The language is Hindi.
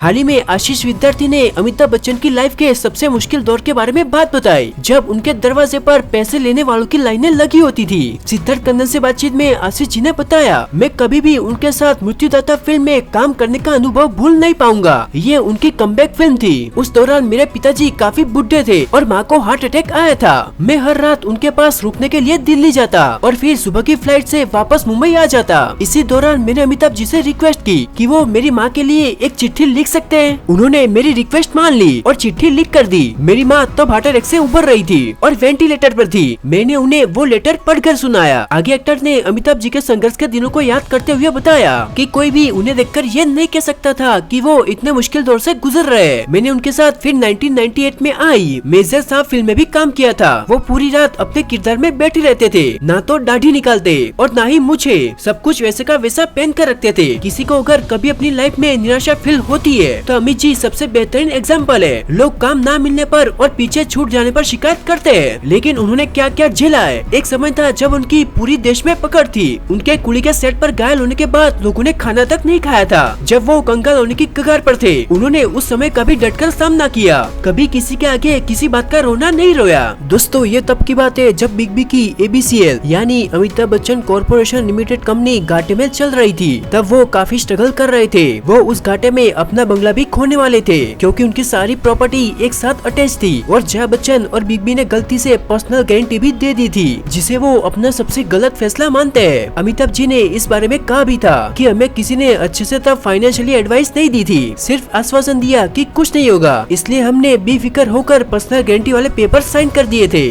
हाल ही में आशीष विद्यार्थी ने अमिताभ बच्चन की लाइफ के सबसे मुश्किल दौर के बारे में बात बताई, जब उनके दरवाजे पर पैसे लेने वालों की लाइनें लगी होती थी। सिद्धार्थ कन्नन से बातचीत में आशीष जी ने बताया, मैं कभी भी उनके साथ मृत्युदाता फिल्म में काम करने का अनुभव भूल नहीं पाऊंगा। ये उनकी कमबैक फिल्म थी। उस दौरान मेरे पिताजी काफी बुढ़े थे और माँ को हार्ट अटैक आया था। मैं हर रात उनके पास रुकने के लिए दिल्ली जाता और फिर सुबह की फ्लाइट से वापस मुंबई आ जाता। इसी दौरान मैंने अमिताभ जी से रिक्वेस्ट की कि वो मेरी माँ के लिए एक चिट्ठी लिख सकते हैं। उन्होंने मेरी रिक्वेस्ट मान ली और चिट्ठी लिख कर दी। मेरी माँ तब हार्ट अटैक से उबर रही थी और वेंटिलेटर पर थी। मैंने उन्हें वो लेटर पढ़कर सुनाया। आगे एक्टर ने अमिताभ जी के संघर्ष के दिनों को याद करते हुए बताया कि कोई भी उन्हें देखकर ये नहीं कह सकता था कि वो इतने मुश्किल दौर से गुजर रहे। मैंने उनके साथ फिर 1998 में आई मेजर साहब फिल्म में भी काम किया था। वो पूरी रात अपने किरदार में बैठे रहते थे, ना तो दाढ़ी निकालते और ना ही मुझे, सब कुछ वैसे का वैसा पहन कर रखते थे। किसी को अगर कभी अपनी लाइफ में निराशा फील होती है तो अमित जी सबसे बेहतरीन एग्जाम्पल है। लोग काम ना मिलने पर और पीछे छूट जाने पर शिकायत करते हैं, लेकिन उन्होंने क्या क्या झेला है। एक समय था जब उनकी पूरी देश में पकड़ थी। उनके कुली के सेट पर घायल होने के बाद लोगों ने खाना तक नहीं खाया था। जब वो कंगाल होने की कगार पर थे, उन्होंने उस समय कभी डटकर सामना किया, कभी किसी के आगे किसी बात का रोना नहीं रोया। दोस्तों, ये तब की बात है जब बिग बी की ABCL यानी Amitabh Bachchan corporation limited company घाटे में चल रही थी। तब वो काफी स्ट्रगल कर रहे थे। वो उस घाटे में अपना बंगला भी खोने वाले थे, क्योंकि उनकी सारी प्रॉपर्टी एक साथ अटैच थी और जया बच्चन और बिग बी ने गलती से पर्सनल गारंटी भी दे दी थी, जिसे वो अपना सबसे गलत फैसला मानते हैं। अमिताभ जी ने इस बारे में कहा भी था कि हमें किसी ने अच्छे से तब फाइनेंशियली एडवाइस नहीं दी थी, सिर्फ आश्वासन दिया कि कुछ नहीं होगा, इसलिए हमने बेफिक्र होकर पर्सनल गारंटी वाले पेपर साइन कर दिए थे।